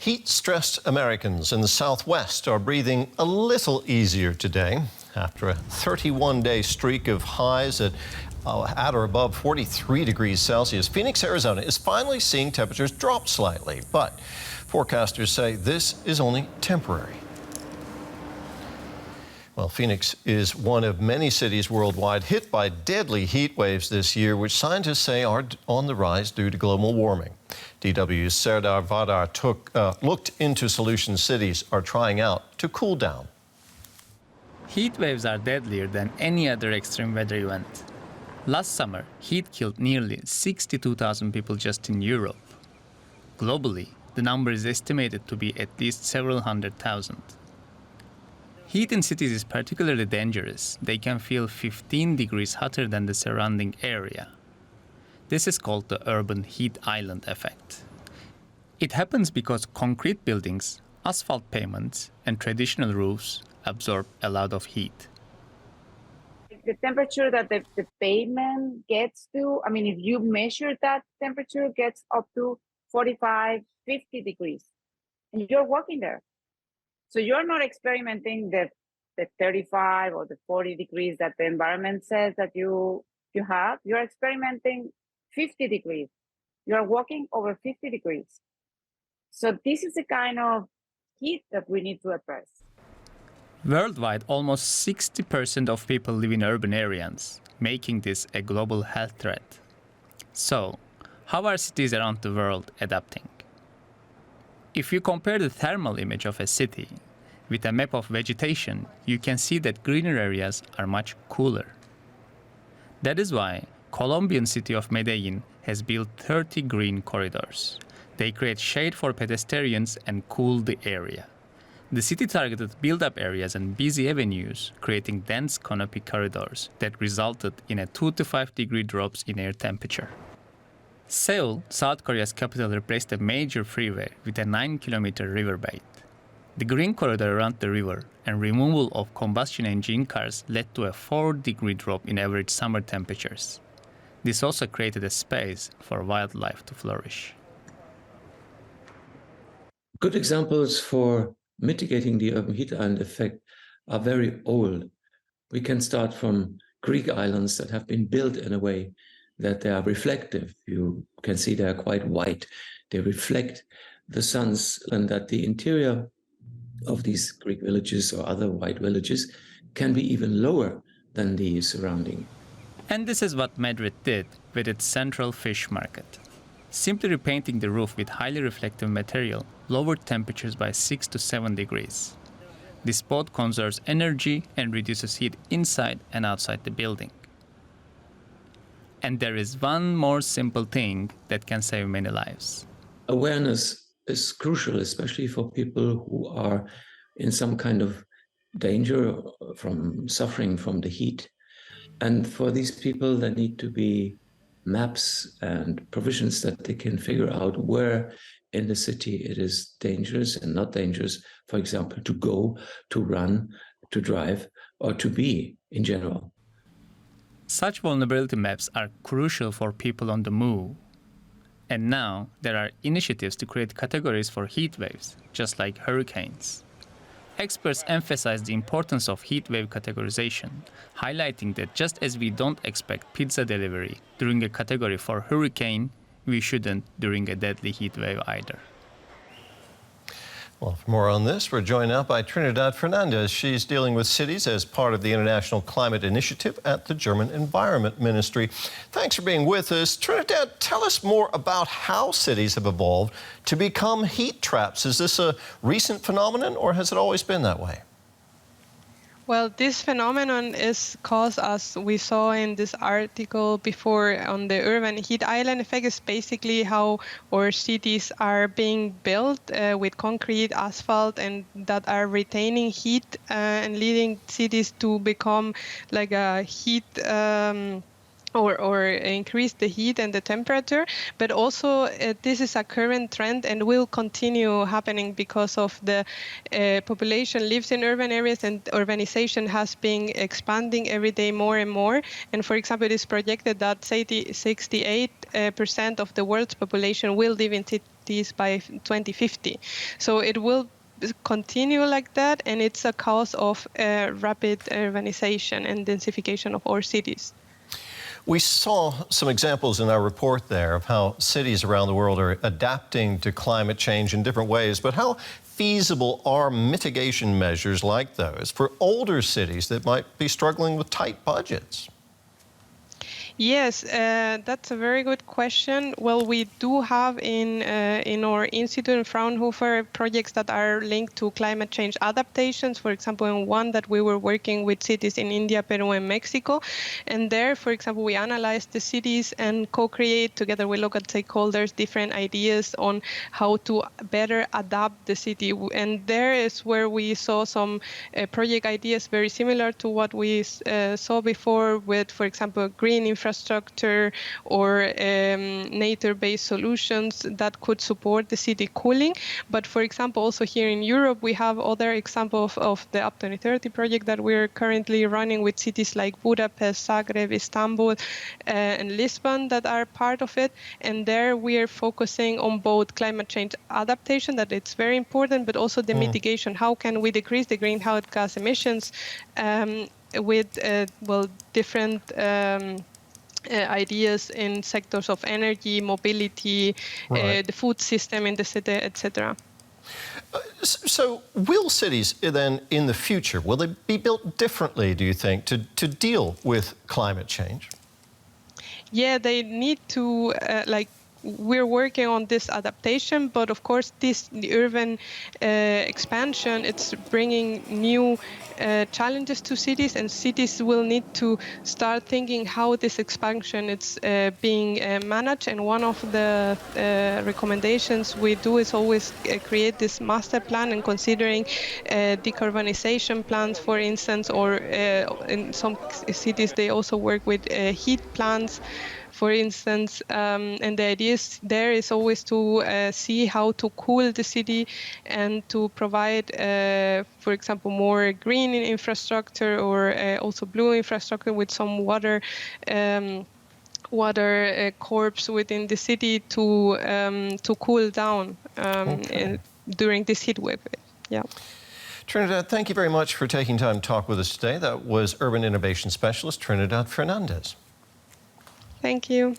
Heat-stressed Americans in the Southwest are breathing a little easier today after a 31-day streak of highs at or above 43 degrees Celsius. Phoenix, Arizona is finally seeing temperatures drop slightly, but forecasters say this is only temporary. Well, Phoenix is one of many cities worldwide hit by deadly heat waves this year, which scientists say are on the rise due to global warming. DW's Serdar Vadar looked into solutions cities are trying out to cool down. Heat waves are deadlier than any other extreme weather event. Last summer, heat killed nearly 62,000 people just in Europe. Globally, the number is estimated to be at least several hundred thousand. Heat in cities is particularly dangerous. They can feel 15 degrees hotter than the surrounding area. This is called the urban heat island effect. It happens because concrete buildings, asphalt pavements, and traditional roofs absorb a lot of heat. The temperature that the pavement gets to, I mean, if you measure that temperature, gets up to 45, 50 degrees, and you're walking there. So you're not experimenting the 35 or the 40 degrees that the environment says that you have. You're experimenting 50 degrees. You're walking over 50 degrees. So this is the kind of heat that we need to address. Worldwide, almost 60% of people live in urban areas, making this a global health threat. So, how are cities around the world adapting? If you compare the thermal image of a city with a map of vegetation, you can see that greener areas are much cooler. That is why Colombian city of Medellin has built 30 green corridors. They create shade for pedestrians and cool the area. The city targeted build-up areas and busy avenues, creating dense canopy corridors that resulted in a 2 to 5 degree drops in air temperature. Seoul, South Korea's capital, replaced a major freeway with a 9-kilometer riverbed. The green corridor around the river and removal of combustion engine cars led to a 4-degree drop in average summer temperatures. This also created a space for wildlife to flourish. Good examples for mitigating the urban heat island effect are very old. We can start from Greek islands that have been built in a way that they are reflective. You can see they are quite white. They reflect the suns, and that the interior of these Greek villages or other white villages can be even lower than the surrounding. And this is what Madrid did with its central fish market. Simply repainting the roof with highly reflective material lowered temperatures by 6 to 7 degrees. This both conserves energy and reduces heat inside and outside the building. And there is one more simple thing that can save many lives. Awareness is crucial, especially for people who are in some kind of danger from suffering from the heat. And for these people, there need to be maps and provisions that they can figure out where in the city it is dangerous and not dangerous, for example, to go, to run, to drive, or to be in general. Such vulnerability maps are crucial for people on the move. And now there are initiatives to create categories for heat waves, just like hurricanes. Experts emphasize the importance of heat wave categorization, highlighting that just as we don't expect pizza delivery during a category for hurricane, we shouldn't during a deadly heat wave either. Well, for more on this, we're joined now by Trinidad Fernandez. She's dealing with cities as part of the International Climate Initiative at the German Environment Ministry. Thanks for being with us. Trinidad, tell us more about how cities have evolved to become heat traps. Is this a recent phenomenon, or has it always been that way? Well, this phenomenon is caused, as we saw in this article before, on the urban heat island effect. Is basically how our cities are being built with concrete, asphalt, and that are retaining heat and leading cities to become like a heat or increase the heat and the temperature. But also this is a current trend and will continue happening because of the population lives in urban areas, and urbanization has been expanding every day more and more. And for example, it is projected that 68% of the world's population will live in cities by 2050. So it will continue like that, and it's a cause of rapid urbanization and densification of our cities. We saw some examples in our report there of how cities around the world are adapting to climate change in different ways, but how feasible are mitigation measures like those for older cities that might be struggling with tight budgets? Yes, that's a very good question. Well, we do have in our institute in Fraunhofer projects that are linked to climate change adaptations. For example, in one that we were working with cities in India, Peru, and Mexico. And there, for example, we analyzed the cities and co-create together with local stakeholders different ideas on how to better adapt the city. And there is where we saw some project ideas very similar to what we saw before with, for example, green infrastructure or nature-based solutions that could support the city cooling. But for example, also here in Europe, we have other examples of the Up 2030 project that we're currently running with cities like Budapest, Zagreb, Istanbul, and Lisbon that are part of it. And there we are focusing on both climate change adaptation, that it's very important, but also the mitigation. How can we decrease the greenhouse gas emissions with different ideas in sectors of energy, mobility, Right. the food system in the city, etc. So will cities then in the future, will they be built differently, do you think, to deal with climate change? Yeah, they need to we're working on this adaptation, but of course the urban expansion, it's bringing new challenges to cities, and cities will need to start thinking how this expansion is being managed. And one of the recommendations we do is always create this master plan and considering decarbonization plans, for instance, or in some cities they also work with heat plans, for instance, and the idea there is always to see how to cool the city and to provide, for example, more green infrastructure or also blue infrastructure with some water corps within the city to cool down during this heat wave. Yeah. Trinidad, thank you very much for taking time to talk with us today. That was Urban Innovation Specialist Trinidad Fernandez. Thank you.